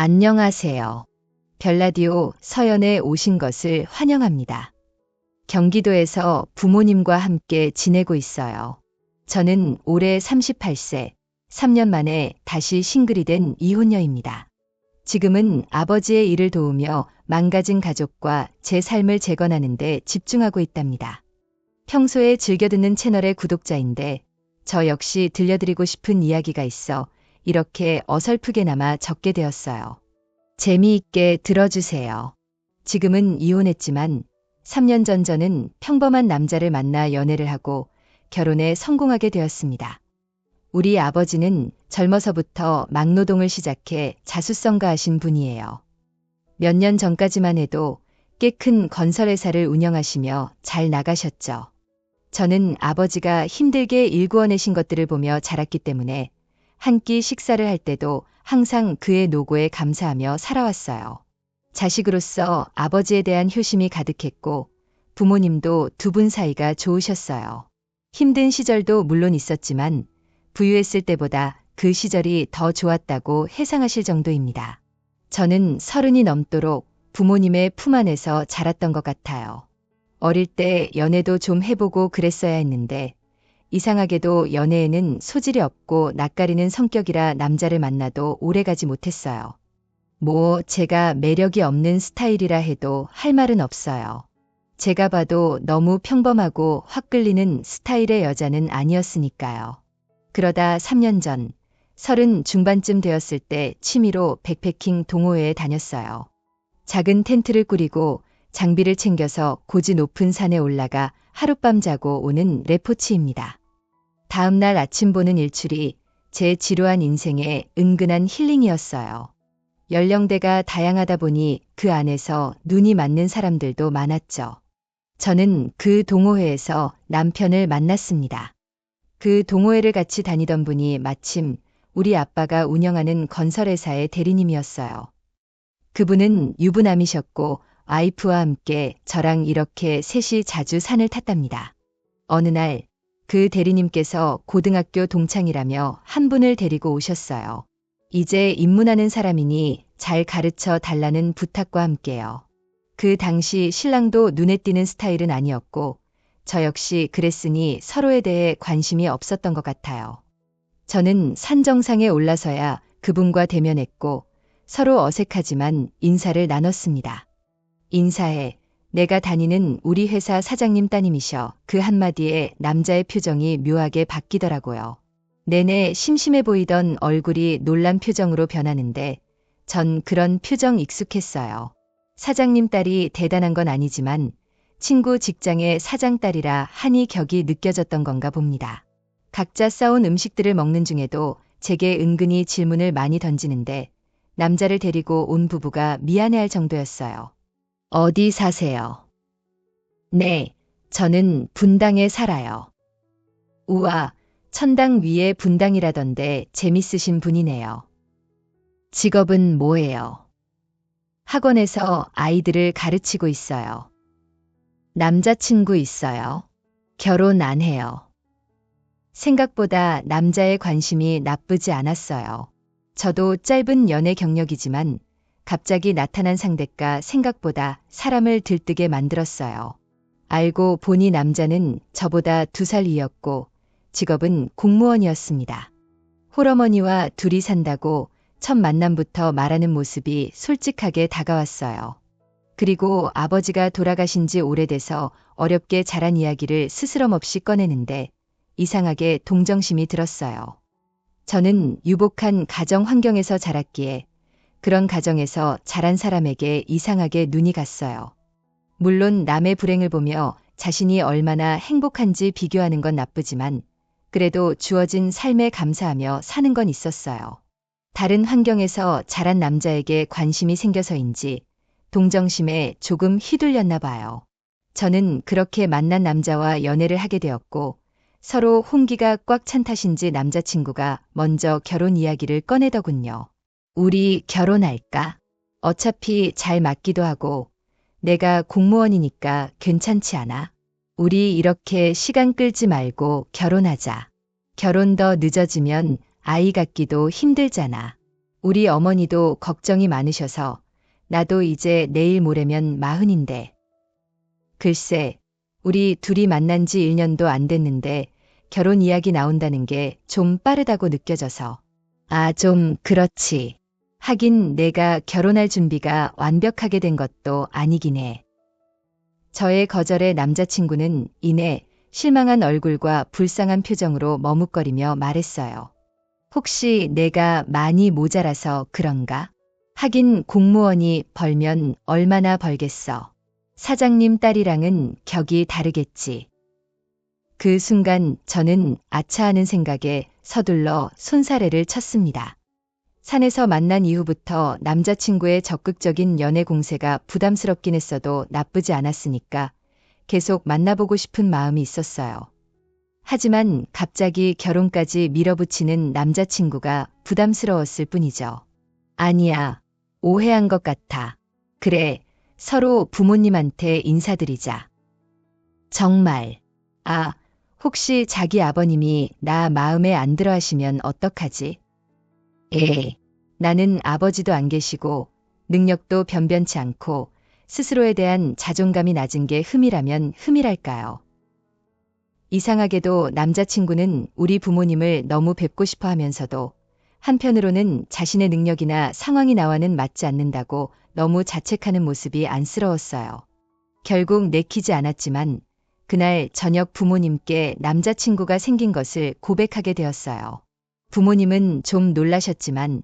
안녕하세요. 별라디오 서연에 오신 것을 환영합니다. 경기도에서 부모님과 함께 지내고 있어요. 저는 올해 38세, 3년 만에 다시 싱글이 된 이혼녀입니다. 지금은 아버지의 일을 도우며 망가진 가족과 제 삶을 재건하는 데 집중하고 있답니다. 평소에 즐겨 듣는 채널의 구독자인데 저 역시 들려드리고 싶은 이야기가 있어 이렇게 어설프게나마 적게 되었어요. 재미있게 들어주세요. 지금은 이혼했지만 3년 전 저는 평범한 남자를 만나 연애를 하고 결혼에 성공하게 되었습니다. 우리 아버지는 젊어서부터 막노동을 시작해 자수성가하신 분이에요. 몇 년 전까지만 해도 꽤 큰 건설회사를 운영하시며 잘 나가셨죠. 저는 아버지가 힘들게 일구어내신 것들을 보며 자랐기 때문에 한 끼 식사를 할 때도 항상 그의 노고에 감사하며 살아왔어요. 자식으로서 아버지에 대한 효심이 가득했고 부모님도 두 분 사이가 좋으셨어요. 힘든 시절도 물론 있었지만 부유했을 때보다 그 시절이 더 좋았다고 해상하실 정도입니다. 저는 30이 넘도록 부모님의 품 안에서 자랐던 것 같아요. 어릴 때 연애도 좀 해보고 그랬어야 했는데 이상하게도 연애에는 소질이 없고 낯가리는 성격이라 남자를 만나도 오래가지 못했어요. 제가 매력이 없는 스타일이라 해도 할 말은 없어요. 제가 봐도 너무 평범하고 확 끌리는 스타일의 여자는 아니었으니까요. 그러다 3년 전 30 중반쯤 되었을 때 취미로 백패킹 동호회에 다녔어요. 작은 텐트를 꾸리고 장비를 챙겨서 고지 높은 산에 올라가 하룻밤 자고 오는 레포츠입니다. 다음날 아침 보는 일출이 제 지루한 인생의 은근한 힐링이었어요. 연령대가 다양하다 보니 그 안에서 눈이 맞는 사람들도 많았죠. 저는 그 동호회에서 남편을 만났습니다. 그 동호회를 같이 다니던 분이 마침 우리 아빠가 운영하는 건설회사의 대리님이었어요. 그분은 유부남이셨고 와이프와 함께 저랑 이렇게 셋이 자주 산을 탔답니다. 어느 날 그 대리님께서 고등학교 동창이라며 한 분을 데리고 오셨어요. 이제 입문하는 사람이니 잘 가르쳐 달라는 부탁과 함께요. 그 당시 신랑도 눈에 띄는 스타일은 아니었고 저 역시 그랬으니 서로에 대해 관심이 없었던 것 같아요. 저는 산 정상에 올라서야 그분과 대면했고 서로 어색하지만 인사를 나눴습니다. 인사해. 내가 다니는 우리 회사 사장님 따님이셔. 그 한마디에 남자의 표정이 묘하게 바뀌더라고요. 내내 심심해 보이던 얼굴이 놀란 표정으로 변하는데 전 그런 표정 익숙했어요. 사장님 딸이 대단한 건 아니지만 친구 직장의 사장 딸이라 한이 격이 느껴졌던 건가 봅니다. 각자 싸온 음식들을 먹는 중에도 제게 은근히 질문을 많이 던지는데 남자를 데리고 온 부부가 미안해할 정도였어요. 어디 사세요? 네, 저는 분당에 살아요. 우와, 천당 위에 분당이라던데 재밌으신 분이네요. 직업은 뭐예요? 학원에서 아이들을 가르치고 있어요. 남자친구 있어요? 결혼 안 해요. 생각보다 남자의 관심이 나쁘지 않았어요. 저도 짧은 연애 경력이지만 갑자기 나타난 상대가 생각보다 사람을 들뜨게 만들었어요. 알고 보니 남자는 저보다 2살 위였고 직업은 공무원이었습니다. 홀어머니와 둘이 산다고 첫 만남부터 말하는 모습이 솔직하게 다가왔어요. 그리고 아버지가 돌아가신 지 오래돼서 어렵게 자란 이야기를 스스럼 없이 꺼내는데 이상하게 동정심이 들었어요. 저는 유복한 가정 환경에서 자랐기에 그런 가정에서 자란 사람에게 이상하게 눈이 갔어요. 물론 남의 불행을 보며 자신이 얼마나 행복한지 비교하는 건 나쁘지만 그래도 주어진 삶에 감사하며 사는 건 있었어요. 다른 환경에서 자란 남자에게 관심이 생겨서인지 동정심에 조금 휘둘렸나 봐요. 저는 그렇게 만난 남자와 연애를 하게 되었고 서로 홍기가 꽉 찬 탓인지 남자친구가 먼저 결혼 이야기를 꺼내더군요. 우리 결혼할까? 어차피 잘 맞기도 하고 내가 공무원이니까 괜찮지 않아? 우리 이렇게 시간 끌지 말고 결혼하자. 결혼 더 늦어지면 아이 갖기도 힘들잖아. 우리 어머니도 걱정이 많으셔서 나도 이제 내일 모레면 40인데. 글쎄, 우리 둘이 만난 지 1년도 안 됐는데 결혼 이야기 나온다는 게 좀 빠르다고 느껴져서. 아, 좀 그렇지. 하긴 내가 결혼할 준비가 완벽하게 된 것도 아니긴 해. 저의 거절에 남자친구는 이내 실망한 얼굴과 불쌍한 표정으로 머뭇거리며 말했어요. 혹시 내가 많이 모자라서 그런가? 하긴 공무원이 벌면 얼마나 벌겠어. 사장님 딸이랑은 격이 다르겠지. 그 순간 저는 아차하는 생각에 서둘러 손사래를 쳤습니다. 산에서 만난 이후부터 남자친구의 적극적인 연애 공세가 부담스럽긴 했어도 나쁘지 않았으니까 계속 만나보고 싶은 마음이 있었어요. 하지만 갑자기 결혼까지 밀어붙이는 남자친구가 부담스러웠을 뿐이죠. 아니야, 오해한 것 같아. 그래, 서로 부모님한테 인사드리자. 정말. 아, 혹시 자기 아버님이 나 마음에 안 들어 하시면 어떡하지? 나는 아버지도 안 계시고 능력도 변변치 않고 스스로에 대한 자존감이 낮은 게 흠이라면 흠이랄까요. 이상하게도 남자친구는 우리 부모님을 너무 뵙고 싶어 하면서도 한편으로는 자신의 능력이나 상황이 나와는 맞지 않는다고 너무 자책하는 모습이 안쓰러웠어요. 결국 내키지 않았지만 그날 저녁 부모님께 남자친구가 생긴 것을 고백하게 되었어요. 부모님은 좀 놀라셨지만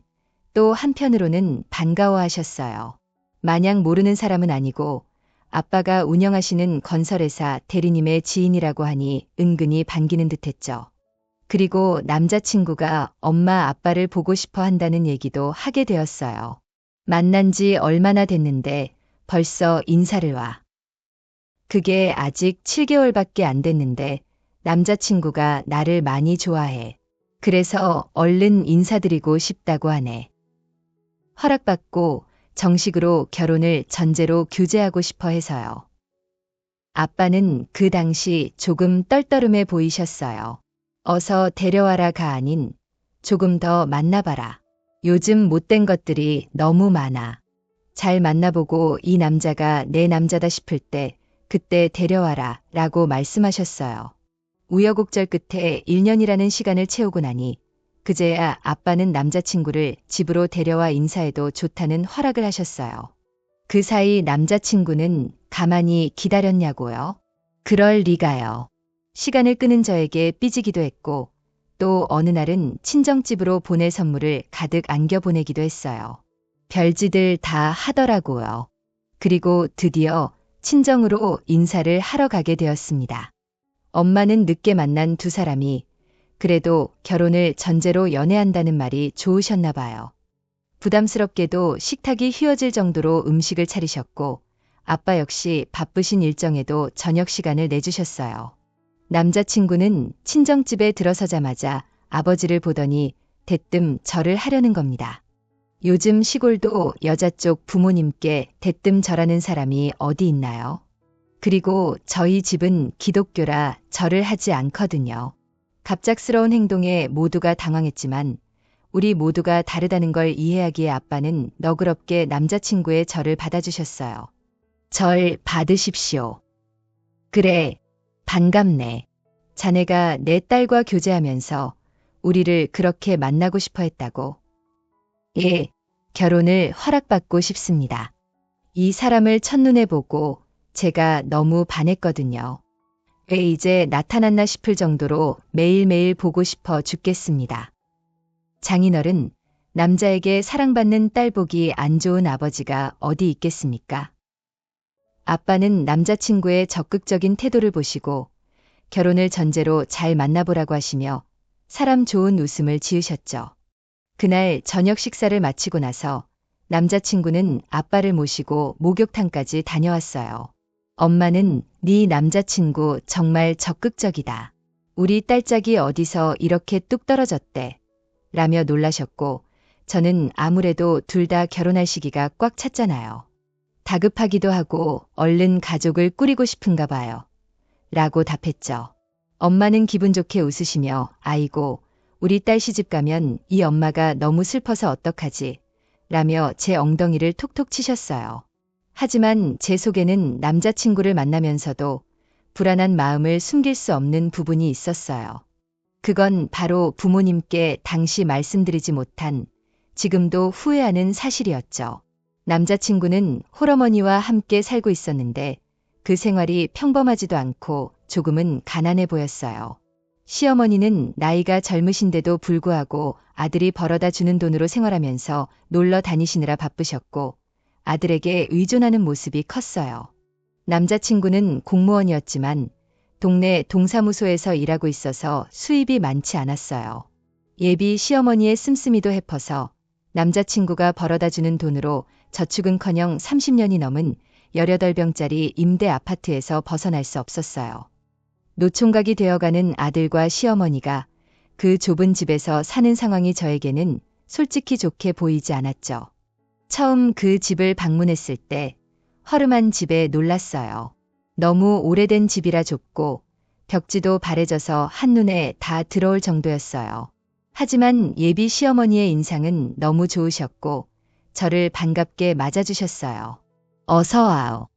또 한편으로는 반가워하셨어요. 마냥 모르는 사람은 아니고 아빠가 운영하시는 건설회사 대리님의 지인이라고 하니 은근히 반기는 듯했죠. 그리고 남자친구가 엄마 아빠를 보고 싶어 한다는 얘기도 하게 되었어요. 만난 지 얼마나 됐는데 벌써 인사를 와. 그게 아직 7개월밖에 안 됐는데 남자친구가 나를 많이 좋아해. 그래서 얼른 인사드리고 싶다고 하네. 허락받고 정식으로 결혼을 전제로 교제하고 싶어 해서요. 아빠는 그 당시 조금 떨떠름해 보이셨어요. 어서 데려와라가 아닌 조금 더 만나봐라. 요즘 못된 것들이 너무 많아. 잘 만나보고 이 남자가 내 남자다 싶을 때 그때 데려와라 라고 말씀하셨어요. 우여곡절 끝에 1년이라는 시간을 채우고 나니 그제야 아빠는 남자친구를 집으로 데려와 인사해도 좋다는 허락을 하셨어요. 그 사이 남자친구는 가만히 기다렸냐고요? 그럴 리가요. 시간을 끄는 저에게 삐지기도 했고 또 어느 날은 친정집으로 보낼 선물을 가득 안겨 보내기도 했어요. 별짓을 다 하더라고요. 그리고 드디어 친정으로 인사를 하러 가게 되었습니다. 엄마는 늦게 만난 두 사람이 그래도 결혼을 전제로 연애한다는 말이 좋으셨나 봐요. 부담스럽게도 식탁이 휘어질 정도로 음식을 차리셨고 아빠 역시 바쁘신 일정에도 저녁 시간을 내주셨어요. 남자친구는 친정집에 들어서자마자 아버지를 보더니 대뜸 절을 하려는 겁니다. 요즘 시골도 여자 쪽 부모님께 대뜸 절하는 사람이 어디 있나요? 그리고 저희 집은 기독교라 절을 하지 않거든요. 갑작스러운 행동에 모두가 당황했지만 우리 모두가 다르다는 걸 이해하기에 아빠는 너그럽게 남자친구의 절을 받아주셨어요. 절 받으십시오. 그래, 반갑네. 자네가 내 딸과 교제하면서 우리를 그렇게 만나고 싶어 했다고. 예, 결혼을 허락받고 싶습니다. 이 사람을 첫눈에 보고 제가 너무 반했거든요. 왜 이제 나타났나 싶을 정도로 매일매일 보고 싶어 죽겠습니다. 장인어른, 남자에게 사랑받는 딸 보기 안 좋은 아버지가 어디 있겠습니까? 아빠는 남자친구의 적극적인 태도를 보시고 결혼을 전제로 잘 만나보라고 하시며 사람 좋은 웃음을 지으셨죠. 그날 저녁 식사를 마치고 나서 남자친구는 아빠를 모시고 목욕탕까지 다녀왔어요. 엄마는 네 남자친구 정말 적극적이다. 우리 딸짝이 어디서 이렇게 뚝 떨어졌대. 라며 놀라셨고 저는 아무래도 둘 다 결혼할 시기가 꽉 찼잖아요. 다급하기도 하고 얼른 가족을 꾸리고 싶은가 봐요. 라고 답했죠. 엄마는 기분 좋게 웃으시며 아이고 우리 딸 시집 가면 이 엄마가 너무 슬퍼서 어떡하지? 라며 제 엉덩이를 톡톡 치셨어요. 하지만 제 속에는 남자친구를 만나면서도 불안한 마음을 숨길 수 없는 부분이 있었어요. 그건 바로 부모님께 당시 말씀드리지 못한, 지금도 후회하는 사실이었죠. 남자친구는 홀어머니와 함께 살고 있었는데 그 생활이 평범하지도 않고 조금은 가난해 보였어요. 시어머니는 나이가 젊으신데도 불구하고 아들이 벌어다 주는 돈으로 생활하면서 놀러 다니시느라 바쁘셨고 아들에게 의존하는 모습이 컸어요. 남자친구는 공무원이었지만 동네 동사무소에서 일하고 있어서 수입이 많지 않았어요. 예비 시어머니의 씀씀이도 해퍼서 남자친구가 벌어다 주는 돈으로 저축은커녕 30년이 넘은 18병짜리 임대 아파트에서 벗어날 수 없었어요. 노총각이 되어가는 아들과 시어머니가 그 좁은 집에서 사는 상황이 저에게는 솔직히 좋게 보이지 않았죠. 처음 그 집을 방문했을 때 허름한 집에 놀랐어요. 너무 오래된 집이라 좁고 벽지도 바래져서 한눈에 다 들어올 정도였어요. 하지만 예비 시어머니의 인상은 너무 좋으셨고 저를 반갑게 맞아주셨어요. 어서 와요.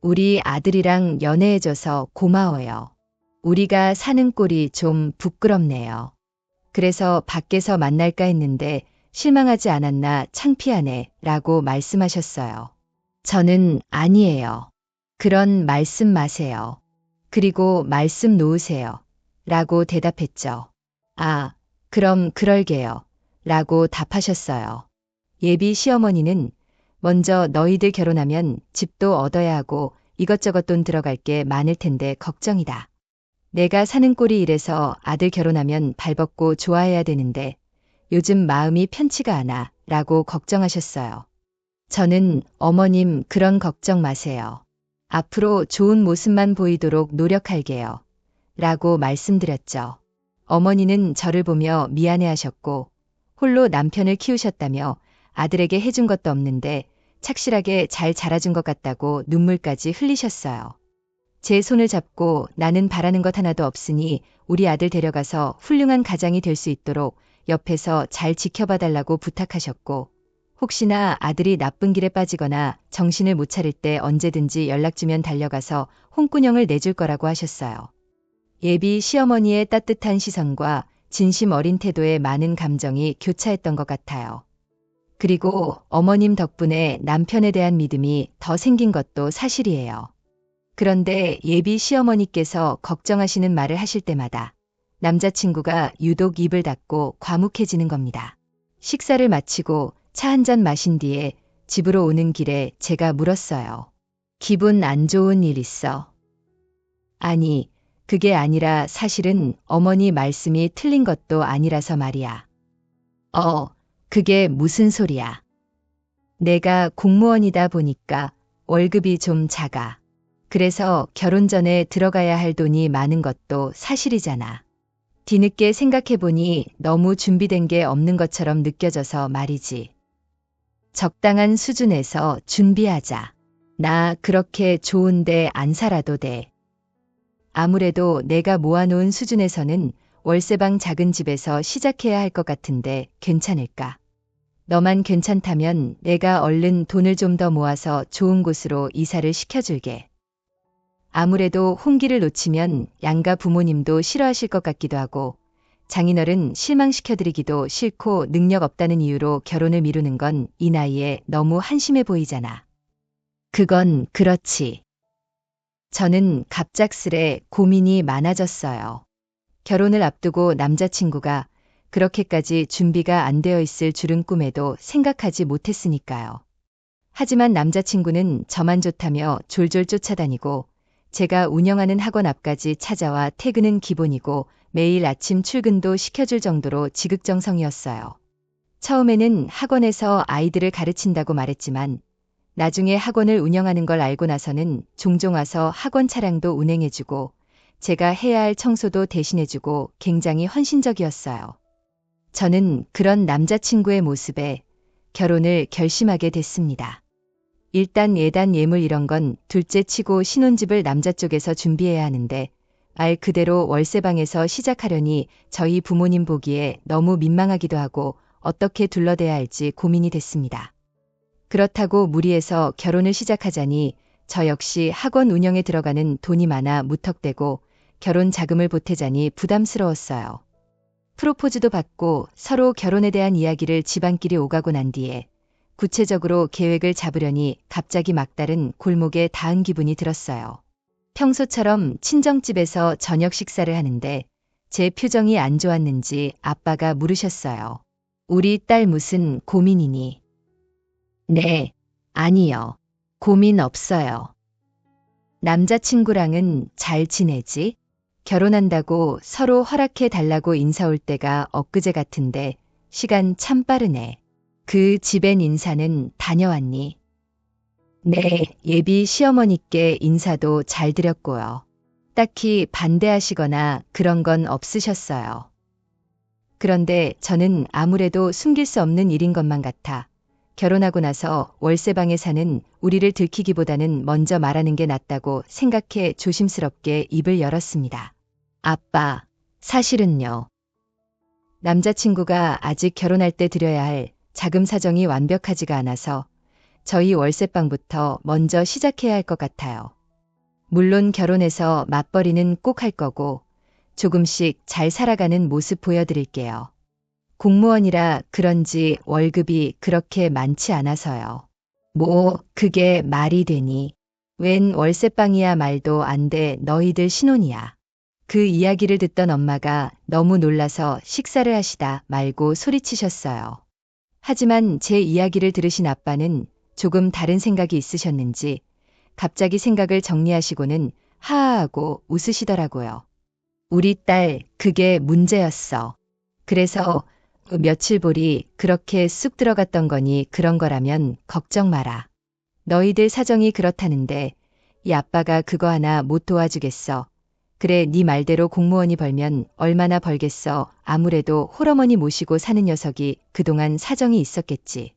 우리 아들이랑 연애해줘서 고마워요. 우리가 사는 꼴이 좀 부끄럽네요. 그래서 밖에서 만날까 했는데 실망하지 않았나 창피하네 라고 말씀하셨어요. 저는 아니에요. 그런 말씀 마세요. 그리고 말씀 놓으세요. 라고 대답했죠. 아, 그럼 그럴게요. 라고 답하셨어요. 예비 시어머니는 먼저 너희들 결혼하면 집도 얻어야 하고 이것저것 돈 들어갈 게 많을 텐데 걱정이다. 내가 사는 꼴이 이래서 아들 결혼하면 발벗고 좋아해야 되는데 요즘 마음이 편치가 않아 라고 걱정하셨어요. 저는 어머님 그런 걱정 마세요. 앞으로 좋은 모습만 보이도록 노력할게요. 라고 말씀드렸죠. 어머니는 저를 보며 미안해하셨고 홀로 남편을 키우셨다며 아들에게 해준 것도 없는데 착실하게 잘 자라준 것 같다고 눈물까지 흘리셨어요. 제 손을 잡고 나는 바라는 것 하나도 없으니 우리 아들 데려가서 훌륭한 가장이 될 수 있도록 옆에서 잘 지켜봐 달라고 부탁하셨고 혹시나 아들이 나쁜 길에 빠지거나 정신을 못 차릴 때 언제든지 연락 주면 달려가서 홍군형을 내줄 거라고 하셨어요. 예비 시어머니의 따뜻한 시선과 진심 어린 태도에 많은 감정이 교차했던 것 같아요. 그리고 어머님 덕분에 남편에 대한 믿음이 더 생긴 것도 사실이에요. 그런데 예비 시어머니께서 걱정하시는 말을 하실 때마다 남자친구가 유독 입을 닫고 과묵해지는 겁니다. 식사를 마치고 차 한 잔 마신 뒤에 집으로 오는 길에 제가 물었어요. 기분 안 좋은 일 있어? 아니, 그게 아니라 사실은 어머니 말씀이 틀린 것도 아니라서 말이야. 그게 무슨 소리야? 내가 공무원이다 보니까 월급이 좀 작아. 그래서 결혼 전에 들어가야 할 돈이 많은 것도 사실이잖아. 뒤늦게 생각해보니 너무 준비된 게 없는 것처럼 느껴져서 말이지. 적당한 수준에서 준비하자. 나 그렇게 좋은데 안 살아도 돼. 아무래도 내가 모아놓은 수준에서는 월세방 작은 집에서 시작해야 할 것 같은데 괜찮을까? 너만 괜찮다면 내가 얼른 돈을 좀 더 모아서 좋은 곳으로 이사를 시켜줄게. 아무래도 홍기를 놓치면 양가 부모님도 싫어하실 것 같기도 하고 장인어른 실망시켜드리기도 싫고 능력 없다는 이유로 결혼을 미루는 건 이 나이에 너무 한심해 보이잖아. 그건 그렇지. 저는 갑작스레 고민이 많아졌어요. 결혼을 앞두고 남자친구가 그렇게까지 준비가 안 되어 있을 줄은 꿈에도 생각하지 못했으니까요. 하지만 남자친구는 저만 좋다며 졸졸 쫓아다니고 제가 운영하는 학원 앞까지 찾아와 퇴근은 기본이고 매일 아침 출근도 시켜줄 정도로 지극정성이었어요. 처음에는 학원에서 아이들을 가르친다고 말했지만 나중에 학원을 운영하는 걸 알고 나서는 종종 와서 학원 차량도 운행해주고 제가 해야 할 청소도 대신해주고 굉장히 헌신적이었어요. 저는 그런 남자친구의 모습에 결혼을 결심하게 됐습니다. 일단 예단 예물 이런 건 둘째 치고 신혼집을 남자 쪽에서 준비해야 하는데 말 그대로 월세방에서 시작하려니 저희 부모님 보기에 너무 민망하기도 하고 어떻게 둘러대야 할지 고민이 됐습니다. 그렇다고 무리해서 결혼을 시작하자니 저 역시 학원 운영에 들어가는 돈이 많아 무턱대고 결혼 자금을 보태자니 부담스러웠어요. 프로포즈도 받고 서로 결혼에 대한 이야기를 집안끼리 오가고 난 뒤에 구체적으로 계획을 잡으려니 갑자기 막다른 골목에 닿은 기분이 들었어요. 평소처럼 친정집에서 저녁 식사를 하는데 제 표정이 안 좋았는지 아빠가 물으셨어요. 우리 딸 무슨 고민이니? 네, 아니요. 고민 없어요. 남자친구랑은 잘 지내지? 결혼한다고 서로 허락해 달라고 인사 올 때가 엊그제 같은데 시간 참 빠르네. 그 집엔 인사는 다녀왔니? 네, 예비 시어머니께 인사도 잘 드렸고요. 딱히 반대하시거나 그런 건 없으셨어요. 그런데 저는 아무래도 숨길 수 없는 일인 것만 같아 결혼하고 나서 월세방에 사는 우리를 들키기보다는 먼저 말하는 게 낫다고 생각해 조심스럽게 입을 열었습니다. 아빠, 사실은요. 남자친구가 아직 결혼할 때 드려야 할 자금 사정이 완벽하지가 않아서 저희 월세방부터 먼저 시작해야 할 것 같아요. 물론 결혼해서 맞벌이는 꼭 할 거고 조금씩 잘 살아가는 모습 보여드릴게요. 공무원이라 그런지 월급이 그렇게 많지 않아서요. 뭐 그게 말이 되니? 웬 월세방이야 말도 안 돼 너희들 신혼이야. 그 이야기를 듣던 엄마가 너무 놀라서 식사를 하시다 말고 소리치셨어요. 하지만 제 이야기를 들으신 아빠는 조금 다른 생각이 있으셨는지 갑자기 생각을 정리하시고는 하하하고 웃으시더라고요. 우리 딸 그게 문제였어. 그래서 며칠 볼이 그렇게 쑥 들어갔던 거니 그런 거라면 걱정 마라. 너희들 사정이 그렇다는데 이 아빠가 그거 하나 못 도와주겠어. 그래 네 말대로 공무원이 벌면 얼마나 벌겠어. 아무래도 홀어머니 모시고 사는 녀석이 그동안 사정이 있었겠지.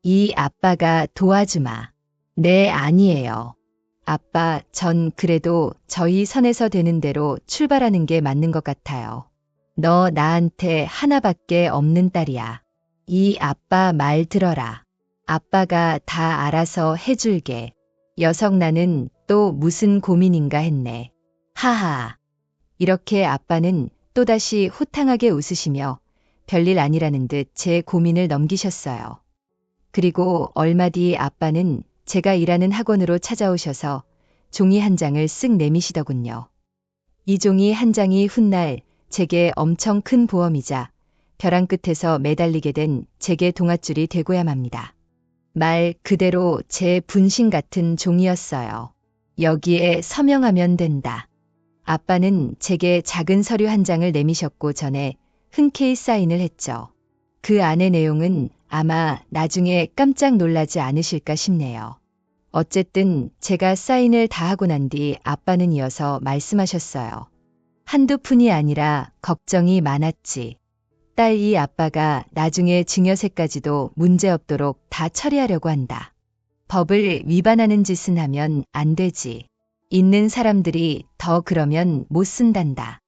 이 아빠가 도와주마. 네 아니에요. 아빠 전 그래도 저희 선에서 되는 대로 출발하는 게 맞는 것 같아요. 너 나한테 하나밖에 없는 딸이야. 이 아빠 말 들어라. 아빠가 다 알아서 해줄게. 녀석 나는 또 무슨 고민인가 했네. 하하. 이렇게 아빠는 또다시 호탕하게 웃으시며 별일 아니라는 듯 제 고민을 넘기셨어요. 그리고 얼마 뒤 아빠는 제가 일하는 학원으로 찾아오셔서 종이 한 장을 쓱 내미시더군요. 이 종이 한 장이 훗날 제게 엄청 큰 보험이자 벼랑 끝에서 매달리게 된 제게 동아줄이 되고야 맙니다. 말 그대로 제 분신 같은 종이었어요. 여기에 서명하면 된다. 아빠는 제게 작은 서류 한 장을 내미셨고 전에 흔쾌히 사인을 했죠. 그 안의 내용은 아마 나중에 깜짝 놀라지 않으실까 싶네요. 어쨌든 제가 사인을 다 하고 난 뒤 아빠는 이어서 말씀하셨어요. 한두 푼이 아니라 걱정이 많았지. 딸 이 아빠가 나중에 증여세까지도 문제없도록 다 처리하려고 한다. 법을 위반하는 짓은 하면 안 되지. 있는 사람들이 더 그러면 못 쓴단다.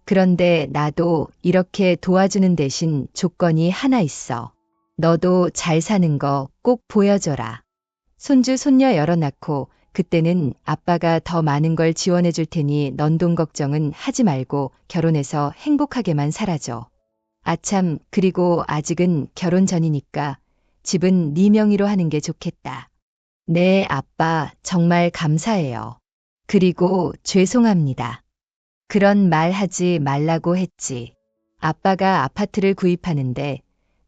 그런데 나도 이렇게 도와주는 대신 조건이 하나 있어. 너도 잘 사는 거 꼭 보여줘라. 손주 손녀 여러 낳고 그때는 아빠가 더 많은 걸 지원해 줄 테니 넌 돈 걱정은 하지 말고 결혼해서 행복하게만 살아줘. 아참 그리고 아직은 결혼 전이니까 집은 네 명의로 하는 게 좋겠다. 네 아빠 정말 감사해요. 그리고 죄송합니다. 그런 말 하지 말라고 했지. 아빠가 아파트를 구입하는데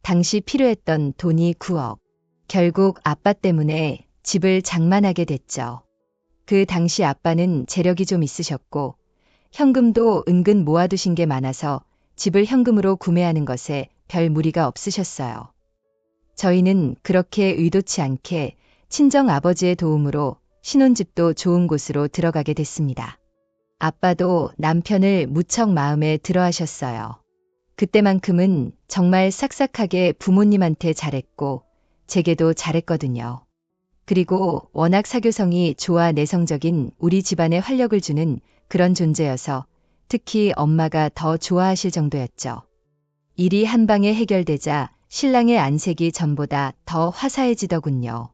당시 필요했던 돈이 9억. 결국 아빠 때문에 집을 장만하게 됐죠. 그 당시 아빠는 재력이 좀 있으셨고 현금도 은근 모아두신 게 많아서 집을 현금으로 구매하는 것에 별 무리가 없으셨어요. 저희는 그렇게 의도치 않게 친정 아버지의 도움으로 신혼집도 좋은 곳으로 들어가게 됐습니다. 아빠도 남편을 무척 마음에 들어 하셨어요. 그때만큼은 정말 싹싹하게 부모님한테 잘했고 제게도 잘했거든요. 그리고 워낙 사교성이 좋아 내성적인 우리 집안에 활력을 주는 그런 존재여서 특히 엄마가 더 좋아하실 정도였죠. 일이 한 방에 해결되자 신랑의 안색이 전보다 더 화사해지더군요.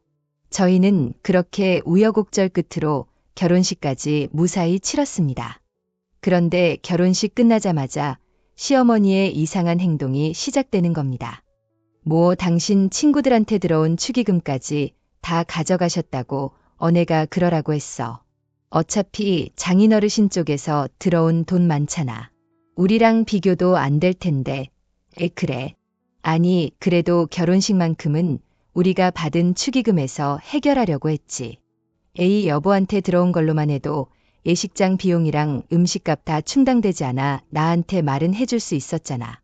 저희는 그렇게 우여곡절 끝으로 결혼식까지 무사히 치렀습니다. 그런데 결혼식 끝나자마자 시어머니의 이상한 행동이 시작되는 겁니다. 당신 친구들한테 들어온 축의금까지 다 가져가셨다고 어네가 그러라고 했어. 어차피 장인어르신 쪽에서 들어온 돈 많잖아. 우리랑 비교도 안 될 텐데. 그래. 아니, 그래도 결혼식만큼은 우리가 받은 축의금에서 해결하려고 했지. 여보한테 들어온 걸로만 해도 예식장 비용이랑 음식값 다 충당되지 않아 나한테 말은 해줄 수 있었잖아.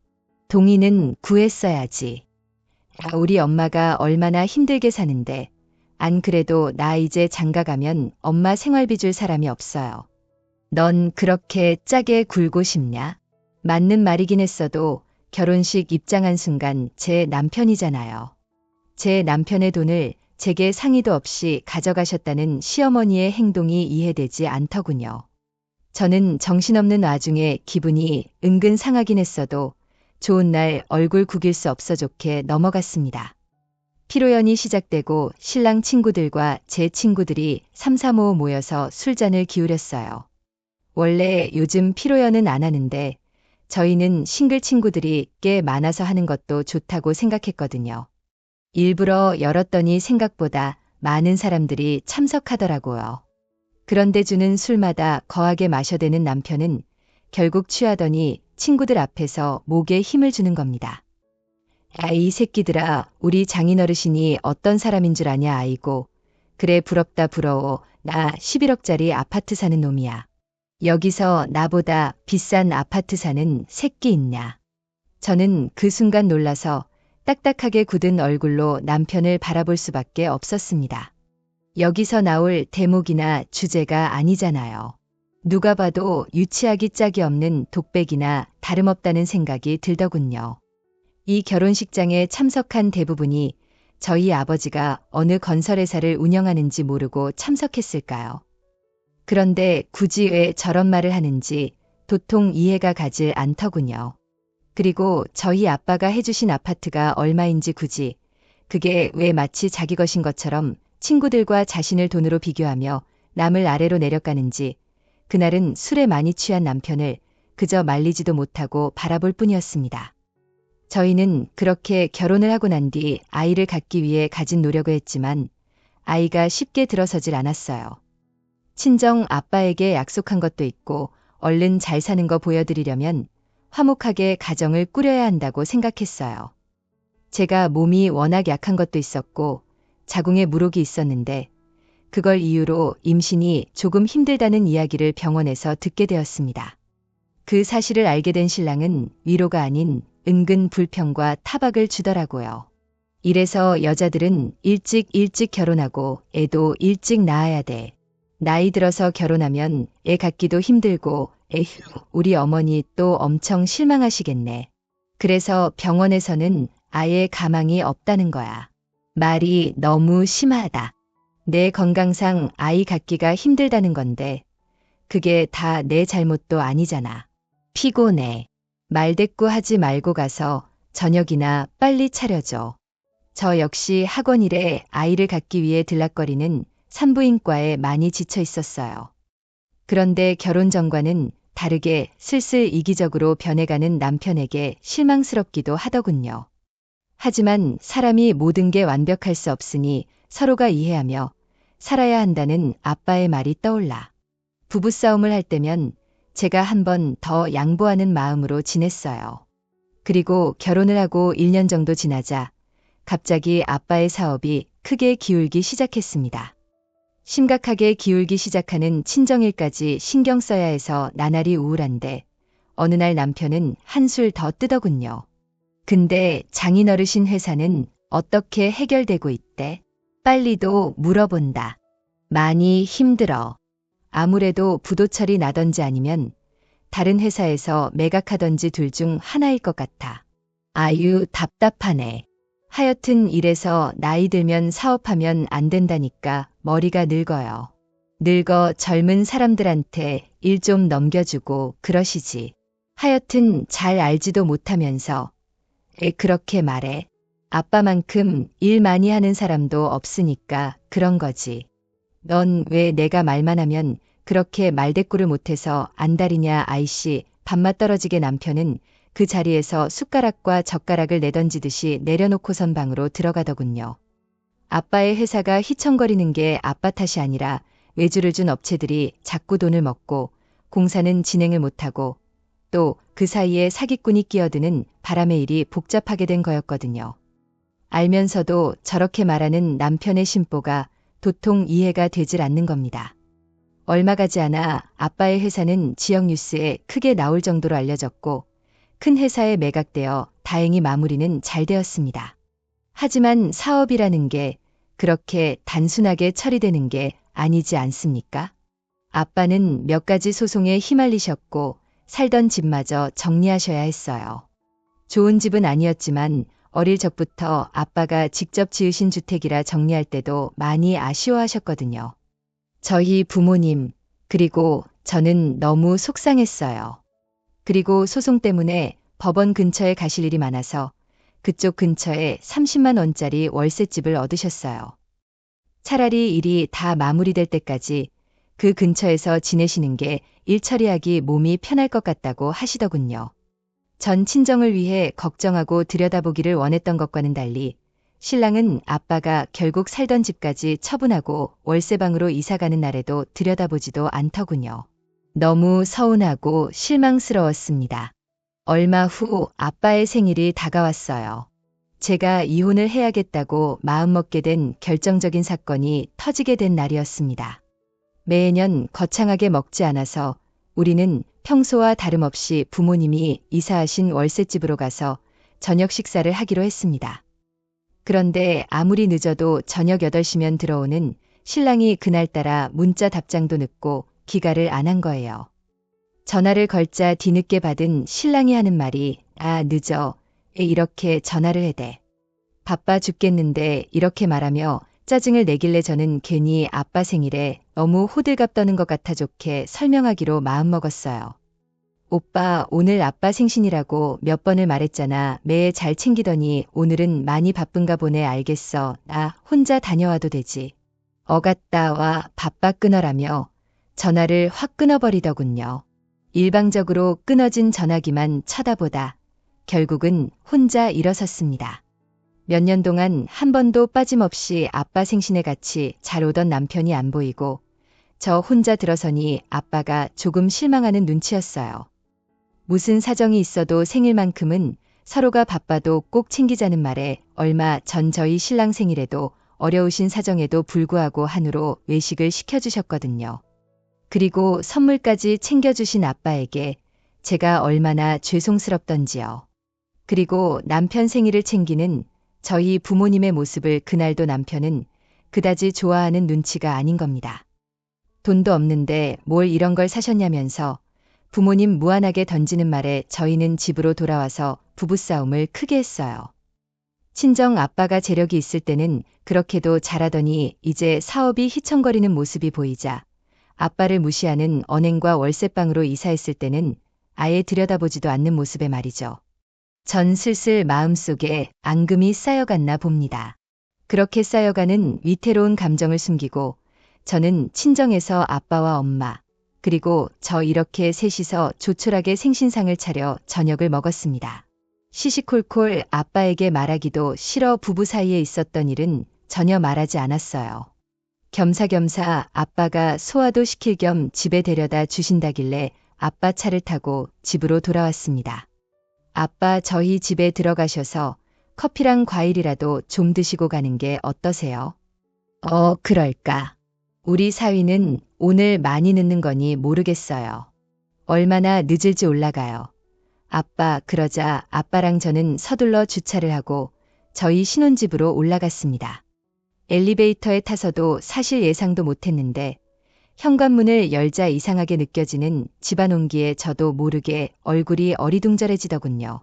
동의는 구했어야지. 우리 엄마가 얼마나 힘들게 사는데 안 그래도 나 이제 장가가면 엄마 생활비 줄 사람이 없어요. 넌 그렇게 짜게 굴고 싶냐? 맞는 말이긴 했어도 결혼식 입장한 순간 제 남편이잖아요. 제 남편의 돈을 제게 상의도 없이 가져가셨다는 시어머니의 행동이 이해되지 않더군요. 저는 정신없는 와중에 기분이 은근 상하긴 했어도 좋은 날 얼굴 구길 수 없어 좋게 넘어갔습니다. 피로연이 시작되고 신랑 친구들과 제 친구들이 3, 4모 모여서 술잔을 기울였어요. 원래 요즘 피로연은 안 하는데 저희는 싱글 친구들이 꽤 많아서 하는 것도 좋다고 생각했거든요. 일부러 열었더니 생각보다 많은 사람들이 참석하더라고요. 그런데 주는 술마다 거하게 마셔대는 남편은 결국 취하더니 친구들 앞에서 목에 힘을 주는 겁니다. 이 새끼들아, 우리 장인어르신이 어떤 사람인 줄 아냐 아이고. 그래 부럽다 부러워. 나 11억짜리 아파트 사는 놈이야. 여기서 나보다 비싼 아파트 사는 새끼 있냐. 저는 그 순간 놀라서 딱딱하게 굳은 얼굴로 남편을 바라볼 수밖에 없었습니다. 여기서 나올 대목이나 주제가 아니잖아요. 누가 봐도 유치하기 짝이 없는 독백이나 다름없다는 생각이 들더군요. 이 결혼식장에 참석한 대부분이 저희 아버지가 어느 건설회사를 운영하는지 모르고 참석했을까요? 그런데 굳이 왜 저런 말을 하는지 도통 이해가 가질 않더군요. 그리고 저희 아빠가 해주신 아파트가 얼마인지 굳이, 그게 왜 마치 자기 것인 것처럼 친구들과 자신을 돈으로 비교하며 남을 아래로 내려가는지, 그날은 술에 많이 취한 남편을 그저 말리지도 못하고 바라볼 뿐이었습니다. 저희는 그렇게 결혼을 하고 난 뒤 아이를 갖기 위해 가진 노력을 했지만 아이가 쉽게 들어서질 않았어요. 친정 아빠에게 약속한 것도 있고 얼른 잘 사는 거 보여드리려면 화목하게 가정을 꾸려야 한다고 생각했어요. 제가 몸이 워낙 약한 것도 있었고 자궁에 물혹이 있었는데 그걸 이유로 임신이 조금 힘들다는 이야기를 병원에서 듣게 되었습니다. 그 사실을 알게 된 신랑은 위로가 아닌 은근 불평과 타박을 주더라고요. 이래서 여자들은 일찍 결혼하고 애도 일찍 낳아야 돼. 나이 들어서 결혼하면 애 갖기도 힘들고 에휴, 우리 어머니 또 엄청 실망하시겠네. 그래서 병원에서는 아예 가망이 없다는 거야. 말이 너무 심하다. 내 건강상 아이 갖기가 힘들다는 건데 그게 다 내 잘못도 아니잖아. 피곤해. 말대꾸하지 말고 가서 저녁이나 빨리 차려줘. 저 역시 학원 일에 아이를 갖기 위해 들락거리는 산부인과에 많이 지쳐 있었어요. 그런데 결혼 전과는 다르게 슬슬 이기적으로 변해가는 남편에게 실망스럽기도 하더군요. 하지만 사람이 모든 게 완벽할 수 없으니 서로가 이해하며 살아야 한다는 아빠의 말이 떠올라. 부부싸움을 할 때면 제가 한 번 더 양보하는 마음으로 지냈어요. 그리고 결혼을 하고 1년 정도 지나자 갑자기 아빠의 사업이 크게 기울기 시작했습니다. 심각하게 기울기 시작하는 친정일까지 신경 써야 해서 나날이 우울한데 어느 날 남편은 한술 더 뜨더군요. 근데 장인어르신 회사는 어떻게 해결되고 있대? 빨리도 물어본다. 많이 힘들어. 아무래도 부도처리 나던지 아니면 다른 회사에서 매각하던지 둘 중 하나일 것 같아. 아유, 답답하네. 하여튼 이래서 나이 들면 사업하면 안 된다니까 머리가 늙어요. 늙어 젊은 사람들한테 일 좀 넘겨주고 그러시지. 하여튼 잘 알지도 못하면서 그렇게 말해. 아빠만큼 일 많이 하는 사람도 없으니까 그런 거지. 넌 왜 내가 말만 하면 그렇게 말대꾸를 못해서 안달이냐 아이씨. 밥맛 떨어지게 남편은 그 자리에서 숟가락과 젓가락을 내던지듯이 내려놓고선 방으로 들어가더군요. 아빠의 회사가 휘청거리는 게 아빠 탓이 아니라 외주를 준 업체들이 자꾸 돈을 먹고 공사는 진행을 못하고 또 그 사이에 사기꾼이 끼어드는 바람의 일이 복잡하게 된 거였거든요. 알면서도 저렇게 말하는 남편의 심보가 도통 이해가 되질 않는 겁니다. 얼마 가지 않아 아빠의 회사는 지역 뉴스에 크게 나올 정도로 알려졌고 큰 회사에 매각되어 다행히 마무리는 잘 되었습니다. 하지만 사업이라는 게 그렇게 단순하게 처리되는 게 아니지 않습니까? 아빠는 몇 가지 소송에 휘말리셨고 살던 집마저 정리하셔야 했어요. 좋은 집은 아니었지만 어릴 적부터 아빠가 직접 지으신 주택이라 정리할 때도 많이 아쉬워하셨거든요. 저희 부모님, 그리고 저는 너무 속상했어요. 그리고 소송 때문에 법원 근처에 가실 일이 많아서 그쪽 근처에 30만 원짜리 월세집을 얻으셨어요. 차라리 일이 다 마무리될 때까지 그 근처에서 지내시는 게 일 처리하기 몸이 편할 것 같다고 하시더군요. 전 친정을 위해 걱정하고 들여다보기를 원했던 것과는 달리 신랑은 아빠가 결국 살던 집까지 처분하고 월세방으로 이사가는 날에도 들여다보지도 않더군요. 너무 서운하고 실망스러웠습니다. 얼마 후 아빠의 생일이 다가왔어요. 제가 이혼을 해야겠다고 마음먹게 된 결정적인 사건이 터지게 된 날이었습니다. 매년 거창하게 먹지 않아서 우리는 평소와 다름없이 부모님이 이사하신 월세집으로 가서 저녁 식사를 하기로 했습니다. 그런데 아무리 늦어도 저녁 8시면 들어오는 신랑이 그날따라 문자 답장도 늦고 기가를 안 한 거예요. 전화를 걸자 뒤늦게 받은 신랑이 하는 말이 늦어. 이렇게 전화를 해대. 바빠 죽겠는데 이렇게 말하며 짜증을 내길래 저는 괜히 아빠 생일에 너무 호들갑 떠는 것 같아 좋게 설명하기로 마음먹었어요. 오빠 오늘 아빠 생신이라고 몇 번을 말했잖아. 매일 잘 챙기더니 오늘은 많이 바쁜가 보네. 알겠어. 나 혼자 다녀와도 되지. 어갔다 와 바빠 끊어라며 전화를 확 끊어버리더군요. 일방적으로 끊어진 전화기만 쳐다보다 결국은 혼자 일어섰습니다. 몇 년 동안 한 번도 빠짐없이 아빠 생신에 같이 잘 오던 남편이 안 보이고 저 혼자 들어서니 아빠가 조금 실망하는 눈치였어요. 무슨 사정이 있어도 생일만큼은 서로가 바빠도 꼭 챙기자는 말에 얼마 전 저희 신랑 생일에도 어려우신 사정에도 불구하고 한우로 외식을 시켜주셨거든요. 그리고 선물까지 챙겨주신 아빠에게 제가 얼마나 죄송스럽던지요. 그리고 남편 생일을 챙기는 저희 부모님의 모습을 그날도 남편은 그다지 좋아하는 눈치가 아닌 겁니다. 돈도 없는데 뭘 이런 걸 사셨냐면서 부모님 무안하게 던지는 말에 저희는 집으로 돌아와서 부부싸움을 크게 했어요. 친정 아빠가 재력이 있을 때는 그렇게도 잘하더니 이제 사업이 휘청거리는 모습이 보이자 아빠를 무시하는 언행과 월세방으로 이사했을 때는 아예 들여다보지도 않는 모습에 말이죠. 전 슬슬 마음속에 앙금이 쌓여갔나 봅니다. 그렇게 쌓여가는 위태로운 감정을 숨기고 저는 친정에서 아빠와 엄마 그리고 저 이렇게 셋이서 조촐하게 생신상을 차려 저녁을 먹었습니다. 시시콜콜 아빠에게 말하기도 싫어 부부 사이에 있었던 일은 전혀 말하지 않았어요. 겸사겸사 아빠가 소화도 시킬 겸 집에 데려다 주신다길래 아빠 차를 타고 집으로 돌아왔습니다. 아빠 저희 집에 들어가셔서 커피랑 과일이라도 좀 드시고 가는 게 어떠세요? 그럴까. 우리 사위는 오늘 많이 늦는 거니 모르겠어요. 얼마나 늦을지 올라가요. 아빠 그러자 아빠랑 저는 서둘러 주차를 하고 저희 신혼집으로 올라갔습니다. 엘리베이터에 타서도 사실 예상도 못했는데 현관문을 열자 이상하게 느껴지는 집안 온기에 저도 모르게 얼굴이 어리둥절해지더군요.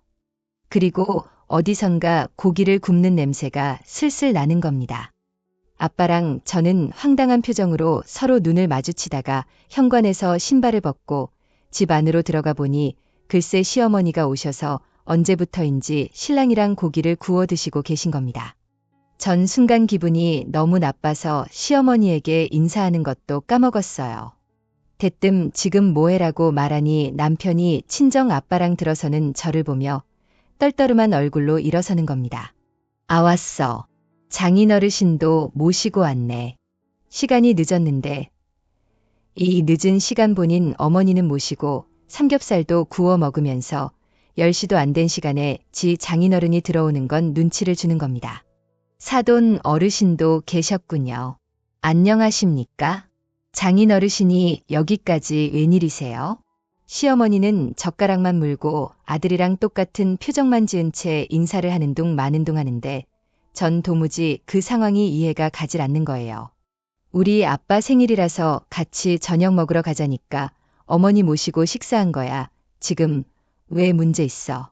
그리고 어디선가 고기를 굽는 냄새가 슬슬 나는 겁니다. 아빠랑 저는 황당한 표정으로 서로 눈을 마주치다가 현관에서 신발을 벗고 집 안으로 들어가 보니 글쎄 시어머니가 오셔서 언제부터인지 신랑이랑 고기를 구워 드시고 계신 겁니다. 전 순간 기분이 너무 나빠서 시어머니에게 인사하는 것도 까먹었어요. 대뜸 지금 뭐해라고 말하니 남편이 친정 아빠랑 들어서는 저를 보며 떨떠름한 얼굴로 일어서는 겁니다. 아, 왔어. 장인어르신도 모시고 왔네. 시간이 늦었는데. 이 늦은 시간 본인 어머니는 모시고 삼겹살도 구워 먹으면서 10시도 안 된 시간에 지 장인어른이 들어오는 건 눈치를 주는 겁니다. 사돈 어르신도 계셨군요. 안녕하십니까? 장인어르신이 여기까지 웬일이세요? 시어머니는 젓가락만 물고 아들이랑 똑같은 표정만 지은 채 인사를 하는 둥 마는 둥 하는데 전 도무지 그 상황이 이해가 가질 않는 거예요. 우리 아빠 생일이라서 같이 저녁 먹으러 가자니까 어머니 모시고 식사한 거야. 지금 왜 문제 있어?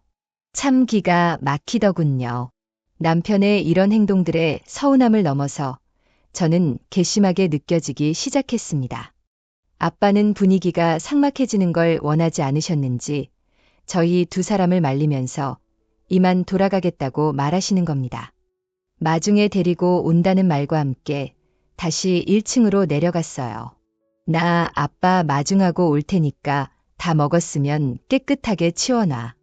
참 기가 막히더군요. 남편의 이런 행동들에 서운함을 넘어서 저는 괘씸하게 느껴지기 시작했습니다. 아빠는 분위기가 삭막해지는 걸 원하지 않으셨는지 저희 두 사람을 말리면서 이만 돌아가겠다고 말하시는 겁니다. 마중에 데리고 온다는 말과 함께 다시 1층으로 내려갔어요. 나 아빠 마중하고 올 테니까 다 먹었으면 깨끗하게 치워놔.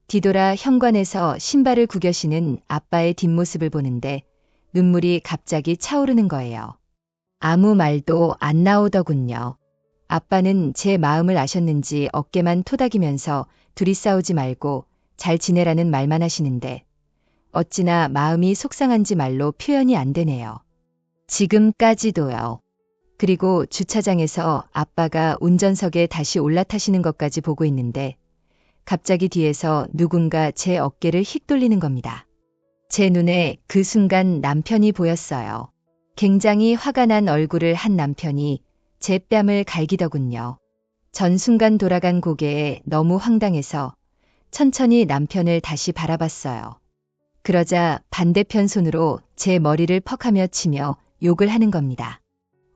뒤돌아 현관에서 신발을 구겨시는 아빠의 뒷모습을 보는데 눈물이 갑자기 차오르는 거예요. 아무 말도 안 나오더군요. 아빠는 제 마음을 아셨는지 어깨만 토닥이면서 둘이 싸우지 말고 잘 지내라는 말만 하시는데 어찌나 마음이 속상한지 말로 표현이 안 되네요. 지금까지도요. 그리고 주차장에서 아빠가 운전석에 다시 올라타시는 것까지 보고 있는데 갑자기 뒤에서 누군가 제 어깨를 휙 돌리는 겁니다. 제 눈에 그 순간 남편이 보였어요. 굉장히 화가 난 얼굴을 한 남편이 제 뺨을 갈기더군요. 전 순간 돌아간 고개에 너무 황당해서 천천히 남편을 다시 바라봤어요. 그러자 반대편 손으로 제 머리를 퍽하며 치며 욕을 하는 겁니다.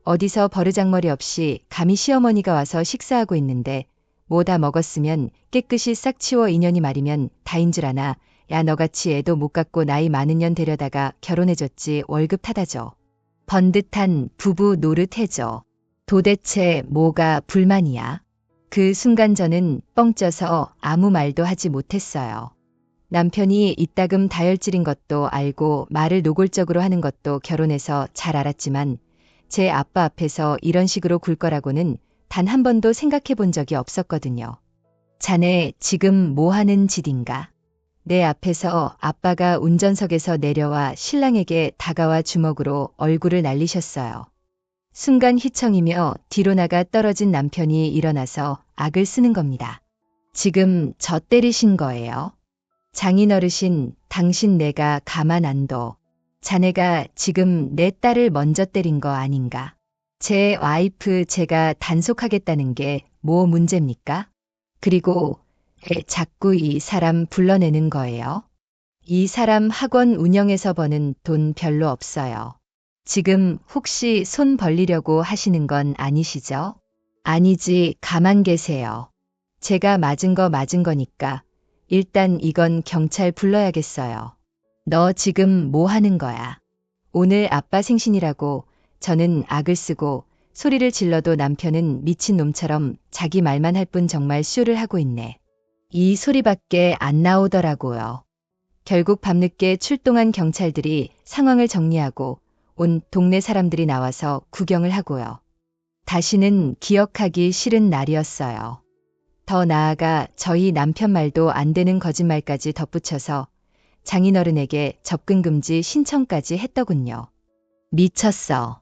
어디서 버르장머리 없이 감히 시어머니가 와서 식사하고 있는데 뭐 다 먹었으면 깨끗이 싹 치워 이년이 말이면 다인 줄 아나. 야, 너같이 애도 못 갖고 나이 많은 년 데려다가 결혼해줬지 월급 타다줘. 번듯한 부부 노릇해줘. 도대체 뭐가 불만이야? 그 순간 저는 뻥 쪄서 아무 말도 하지 못했어요. 남편이 이따금 다혈질인 것도 알고 말을 노골적으로 하는 것도 결혼해서 잘 알았지만 제 아빠 앞에서 이런 식으로 굴 거라고는 단 한 번도 생각해 본 적이 없었거든요. 자네 지금 뭐 하는 짓인가? 내 앞에서 아빠가 운전석에서 내려와 신랑에게 다가와 주먹으로 얼굴을 날리셨어요. 순간 휘청이며 뒤로 나가 떨어진 남편이 일어나서 악을 쓰는 겁니다. 지금 저 때리신 거예요? 장인어르신, 당신 내가 가만 안 둬. 자네가 지금 내 딸을 먼저 때린 거 아닌가? 제 와이프 제가 단속하겠다는 게 뭐 문제입니까? 그리고 왜 자꾸 이 사람 불러내는 거예요? 이 사람 학원 운영해서 버는 돈 별로 없어요. 지금 혹시 손 벌리려고 하시는 건 아니시죠? 아니지, 가만 계세요. 제가 맞은 거 맞은 거니까 일단 이건 경찰 불러야겠어요. 너 지금 뭐 하는 거야? 오늘 아빠 생신이라고 저는 악을 쓰고 소리를 질러도 남편은 미친 놈처럼 자기 말만 할 뿐 정말 쇼를 하고 있네. 이 소리밖에 안 나오더라고요. 결국 밤늦게 출동한 경찰들이 상황을 정리하고 온 동네 사람들이 나와서 구경을 하고요. 다시는 기억하기 싫은 날이었어요. 더 나아가 저희 남편 말도 안 되는 거짓말까지 덧붙여서 장인어른에게 접근 금지 신청까지 했더군요. 미쳤어.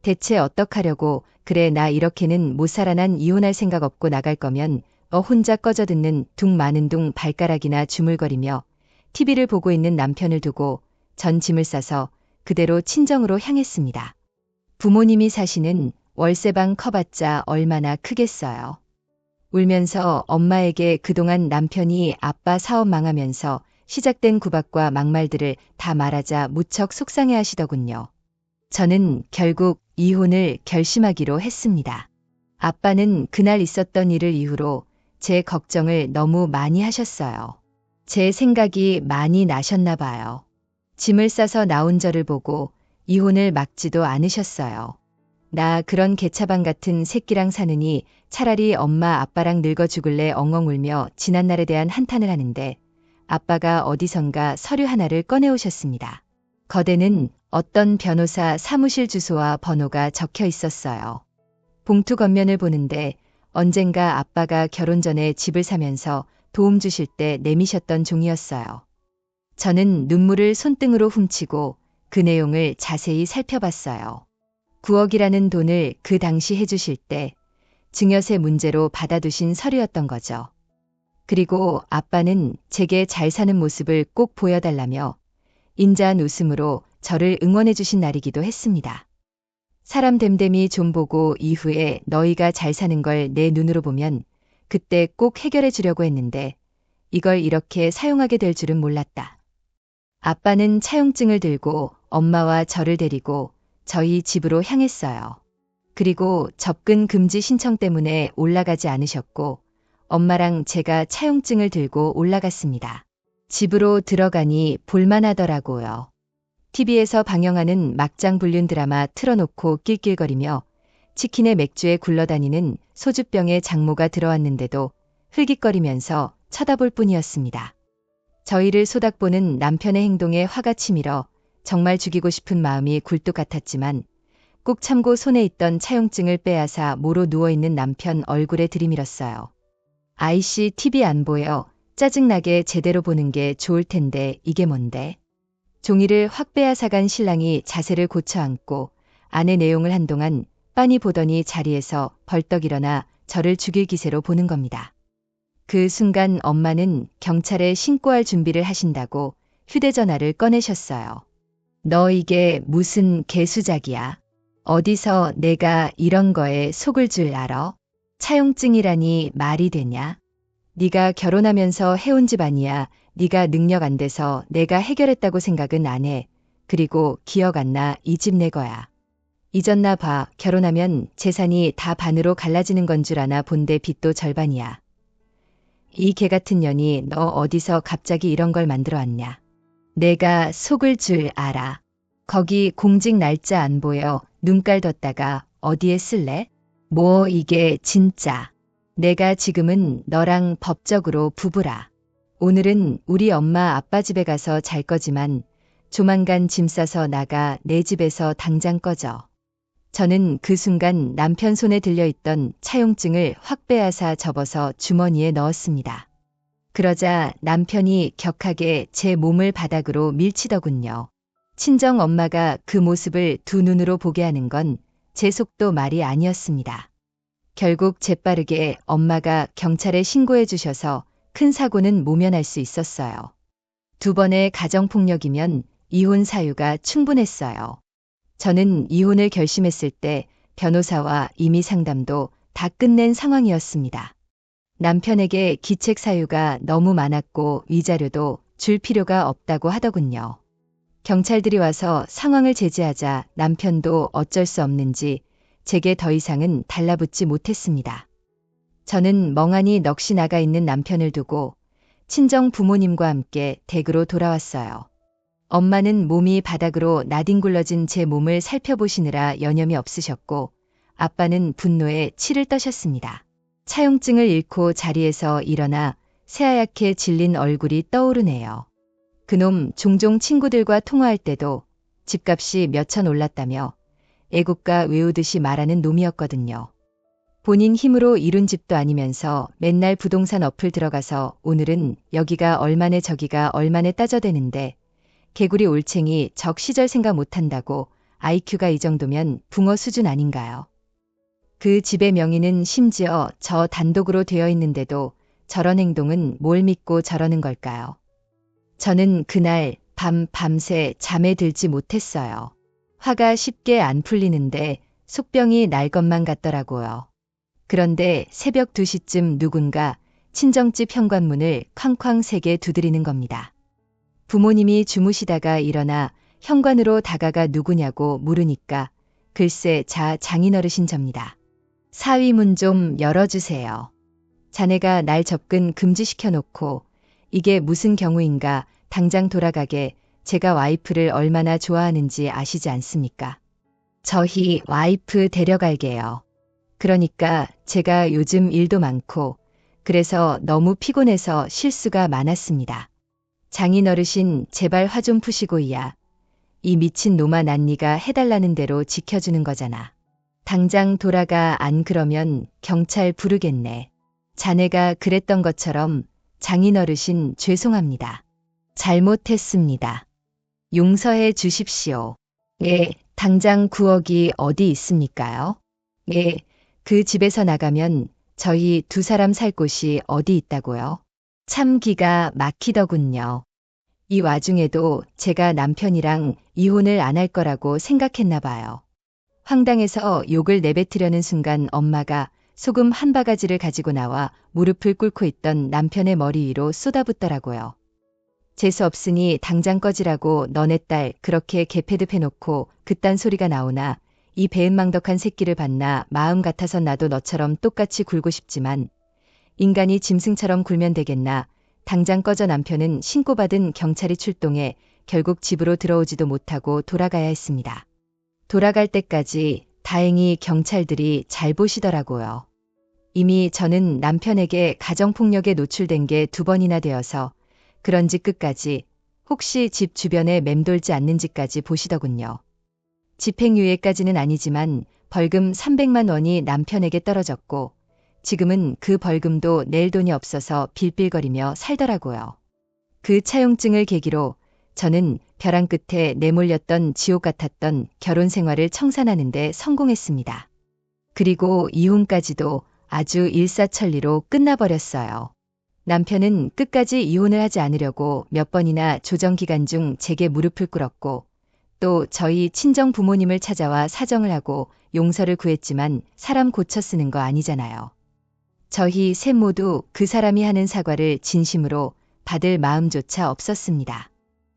대체 어떡하려고. 그래, 나 이렇게는 못 살아. 난 이혼할 생각 없고 나갈 거면 혼자 꺼져 듣는 둥 마는 둥 발가락이나 주물거리며 TV를 보고 있는 남편을 두고 전 짐을 싸서 그대로 친정으로 향했습니다. 부모님이 사시는 월세방 커봤자 얼마나 크겠어요. 울면서 엄마에게 그동안 남편이 아빠 사업 망하면서 시작된 구박과 막말들을 다 말하자 무척 속상해 하시더군요. 저는 결국 이혼을 결심하기로 했습니다. 아빠는 그날 있었던 일을 이후로 제 걱정을 너무 많이 하셨어요. 제 생각이 많이 나셨나 봐요. 짐을 싸서 나온 저를 보고 이혼을 막지도 않으셨어요. 나 그런 개차반 같은 새끼랑 사느니 차라리 엄마 아빠랑 늙어 죽을래 엉엉 울며 지난날에 대한 한탄을 하는데 아빠가 어디선가 서류 하나를 꺼내오셨습니다. 거대는 어떤 변호사 사무실 주소와 번호가 적혀 있었어요. 봉투 겉면을 보는데 언젠가 아빠가 결혼 전에 집을 사면서 도움 주실 때 내미셨던 종이었어요. 저는 눈물을 손등으로 훔치고 그 내용을 자세히 살펴봤어요. 9억이라는 돈을 그 당시 해주실 때 증여세 문제로 받아두신 서류였던 거죠. 그리고 아빠는 제게 잘 사는 모습을 꼭 보여달라며 인자한 웃음으로 저를 응원해주신 날이기도 했습니다. 사람 됨됨이 좀 보고 이후에 너희가 잘 사는 걸 내 눈으로 보면 그때 꼭 해결해 주려고 했는데 이걸 이렇게 사용하게 될 줄은 몰랐다. 아빠는 차용증을 들고 엄마와 저를 데리고 저희 집으로 향했어요. 그리고 접근 금지 신청 때문에 올라가지 않으셨고 엄마랑 제가 차용증을 들고 올라갔습니다. 집으로 들어가니 볼만하더라고요. TV에서 방영하는 막장 불륜 드라마 틀어놓고 낄낄거리며 치킨에 맥주에 굴러다니는 소주병에 장모가 들어왔는데도 흘깃거리면서 쳐다볼 뿐이었습니다. 저희를 소닥보는 남편의 행동에 화가 치밀어 정말 죽이고 싶은 마음이 굴뚝 같았지만 꾹 참고 손에 있던 차용증을 빼앗아 모로 누워있는 남편 얼굴에 들이밀었어요. 아이씨 TV 안 보여. 짜증나게 제대로 보는 게 좋을 텐데 이게 뭔데? 종이를 확 빼앗아간 신랑이 자세를 고쳐 앉고 안의 내용을 한동안 빤히 보더니 자리에서 벌떡 일어나 저를 죽일 기세로 보는 겁니다. 그 순간 엄마는 경찰에 신고할 준비를 하신다고 휴대전화를 꺼내셨어요. 너 이게 무슨 개수작이야? 어디서 내가 이런 거에 속을 줄 알아? 차용증이라니 말이 되냐? 네가 결혼하면서 해온 집안이야. 네가 능력 안 돼서 내가 해결했다고 생각은 안 해. 그리고 기억 안 나. 이 집 내 거야. 잊었나 봐. 결혼하면 재산이 다 반으로 갈라지는 건 줄 아나 본데 빚도 절반이야. 이 개 같은 년이 너 어디서 갑자기 이런 걸 만들어 왔냐. 내가 속을 줄 알아. 거기 공직 날짜 안 보여. 눈깔 뒀다가 어디에 쓸래? 뭐 이게 진짜. 내가 지금은 너랑 법적으로 부부라. 오늘은 우리 엄마 아빠 집에 가서 잘 거지만 조만간 짐 싸서 나가 내 집에서 당장 꺼져. 저는 그 순간 남편 손에 들려있던 차용증을 확 빼앗아 접어서 주머니에 넣었습니다. 그러자 남편이 격하게 제 몸을 바닥으로 밀치더군요. 친정 엄마가 그 모습을 두 눈으로 보게 하는 건 제 속도 말이 아니었습니다. 결국 재빠르게 엄마가 경찰에 신고해 주셔서 큰 사고는 모면할 수 있었어요. 2번의 가정폭력이면 이혼 사유가 충분했어요. 저는 이혼을 결심했을 때 변호사와 이미 상담도 다 끝낸 상황이었습니다. 남편에게 기책 사유가 너무 많았고 위자료도 줄 필요가 없다고 하더군요. 경찰들이 와서 상황을 제지하자 남편도 어쩔 수 없는지 제게 더 이상은 달라붙지 못했습니다. 저는 멍하니 넋이 나가 있는 남편을 두고 친정 부모님과 함께 댁으로 돌아왔어요. 엄마는 몸이 바닥으로 나뒹굴러진 제 몸을 살펴보시느라 여념이 없으셨고 아빠는 분노에 치를 떠셨습니다. 차용증을 잃고 자리에서 일어나 새하얗게 질린 얼굴이 떠오르네요. 그놈 종종 친구들과 통화할 때도 집값이 몇천 올랐다며 애국가 외우듯이 말하는 놈이었거든요. 본인 힘으로 이룬 집도 아니면서 맨날 부동산 어플 들어가서 오늘은 여기가 얼마네 저기가 얼마네 따져대는데 개구리 올챙이 적 시절 생각 못한다고 IQ가 이 정도면 붕어 수준 아닌가요? 그 집의 명의는 심지어 저 단독으로 되어 있는데도 저런 행동은 뭘 믿고 저러는 걸까요? 저는 그날 밤새 잠에 들지 못했어요. 화가 쉽게 안 풀리는데 속병이 날 것만 같더라고요. 그런데 새벽 2시쯤 누군가 친정집 현관문을 쾅쾅 3개 두드리는 겁니다. 부모님이 주무시다가 일어나 현관으로 다가가 누구냐고 물으니까 글쎄 장인어르신 접니다. 사위 문 좀 열어주세요. 자네가 날 접근 금지시켜 놓고 이게 무슨 경우인가 당장 돌아가게 제가 와이프를 얼마나 좋아하는지 아시지 않습니까? 저희 와이프 데려갈게요. 그러니까 제가 요즘 일도 많고 그래서 너무 피곤해서 실수가 많았습니다. 장인어르신 제발 화 좀 푸시고야. 이 미친 놈아 난 네가 해달라는 대로 지켜주는 거잖아. 당장 돌아가 안 그러면 경찰 부르겠네. 자네가 그랬던 것처럼 장인어르신 죄송합니다. 잘못했습니다. 용서해 주십시오. 예, 당장 9억이 어디 있습니까요? 예, 그 집에서 나가면 저희 두 사람 살 곳이 어디 있다고요? 참 기가 막히더군요. 이 와중에도 제가 남편이랑 이혼을 안 할 거라고 생각했나 봐요. 황당해서 욕을 내뱉으려는 순간 엄마가 소금 한 바가지를 가지고 나와 무릎을 꿇고 있던 남편의 머리 위로 쏟아붓더라고요. 재수 없으니 당장 꺼지라고 너네 딸 그렇게 개패듭해놓고 그딴 소리가 나오나 이 배은망덕한 새끼를 봤나 마음 같아선 나도 너처럼 똑같이 굴고 싶지만 인간이 짐승처럼 굴면 되겠나. 당장 꺼져. 남편은 신고받은 경찰이 출동해 결국 집으로 들어오지도 못하고 돌아가야 했습니다. 돌아갈 때까지 다행히 경찰들이 잘 보시더라고요. 이미 저는 남편에게 가정폭력에 노출된 게 2번이나 되어서 그런지 끝까지 혹시 집 주변에 맴돌지 않는지까지 보시더군요. 집행유예까지는 아니지만 벌금 300만 원이 남편에게 떨어졌고 지금은 그 벌금도 낼 돈이 없어서 빌빌거리며 살더라고요. 그 차용증을 계기로 저는 벼랑 끝에 내몰렸던 지옥 같았던 결혼 생활을 청산하는 데 성공했습니다. 그리고 이혼까지도 아주 일사천리로 끝나버렸어요. 남편은 끝까지 이혼을 하지 않으려고 몇 번이나 조정 기간 중 제게 무릎을 꿇었고 또 저희 친정 부모님을 찾아와 사정을 하고 용서를 구했지만 사람 고쳐 쓰는 거 아니잖아요. 저희 셋 모두 그 사람이 하는 사과를 진심으로 받을 마음조차 없었습니다.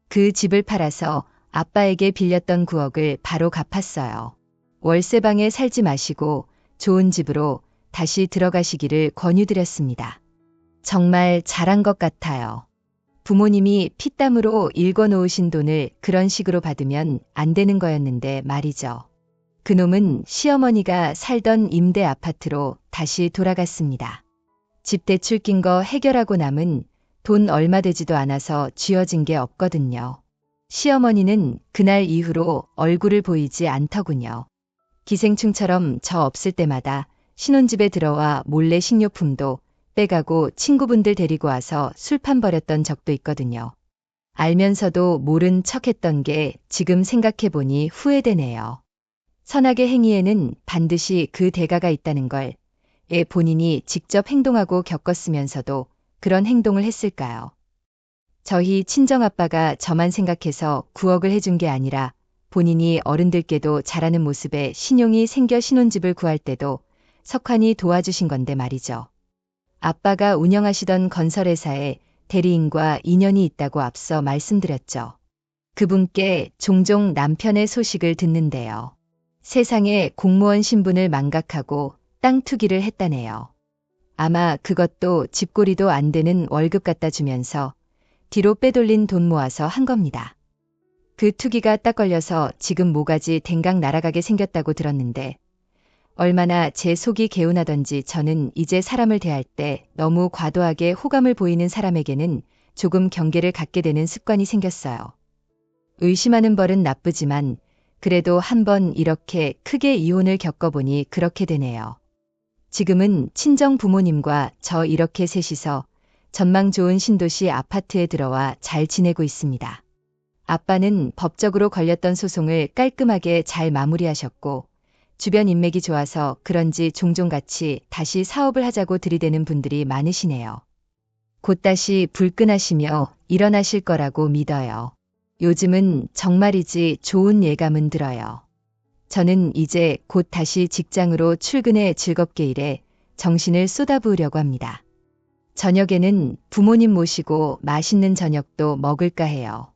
그 집을 팔아서 아빠에게 빌렸던 9억을 바로 갚았어요. 월세방에 살지 마시고 좋은 집으로 다시 들어가시기를 권유드렸습니다. 정말 잘한 것 같아요. 부모님이 피땀으로 일궈놓으신 돈을 그런 식으로 받으면 안 되는 거였는데 말이죠. 그놈은 시어머니가 살던 임대 아파트로 다시 돌아갔습니다. 집 대출 낀 거 해결하고 남은 돈 얼마 되지도 않아서 쥐어진 게 없거든요. 시어머니는 그날 이후로 얼굴을 보이지 않더군요. 기생충처럼 저 없을 때마다 신혼집에 들어와 몰래 식료품도 빼가고 친구분들 데리고 와서 술판 벌였던 적도 있거든요. 알면서도 모른 척했던 게 지금 생각해보니 후회되네요. 선악의 행위에는 반드시 그 대가가 있다는 걸 본인이 직접 행동하고 겪었으면서도 그런 행동을 했을까요? 저희 친정아빠가 저만 생각해서 9억을 해준 게 아니라 본인이 어른들께도 잘하는 모습에 신용이 생겨 신혼집을 구할 때도 석환이 도와주신 건데 말이죠. 아빠가 운영하시던 건설회사에 대리인과 인연이 있다고 앞서 말씀드렸죠. 그분께 종종 남편의 소식을 듣는데요. 세상에 공무원 신분을 망각하고 땅 투기를 했다네요. 아마 그것도 집꼬리도 안 되는 월급 갖다 주면서 뒤로 빼돌린 돈 모아서 한 겁니다. 그 투기가 딱 걸려서 지금 모가지 댕강 날아가게 생겼다고 들었는데 얼마나 제 속이 개운하던지 저는 이제 사람을 대할 때 너무 과도하게 호감을 보이는 사람에게는 조금 경계를 갖게 되는 습관이 생겼어요. 의심하는 벌은 나쁘지만 그래도 한번 이렇게 크게 이혼을 겪어보니 그렇게 되네요. 지금은 친정 부모님과 저 이렇게 셋이서 전망 좋은 신도시 아파트에 들어와 잘 지내고 있습니다. 아빠는 법적으로 걸렸던 소송을 깔끔하게 잘 마무리하셨고 주변 인맥이 좋아서 그런지 종종 같이 다시 사업을 하자고 들이대는 분들이 많으시네요. 곧 다시 불끈하시며 일어나실 거라고 믿어요. 요즘은 정말이지 좋은 예감은 들어요. 저는 이제 곧 다시 직장으로 출근해 즐겁게 일해 정신을 쏟아부으려고 합니다. 저녁에는 부모님 모시고 맛있는 저녁도 먹을까 해요.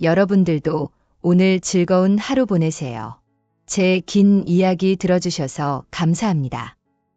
여러분들도 오늘 즐거운 하루 보내세요. 제 긴 이야기 들어주셔서 감사합니다.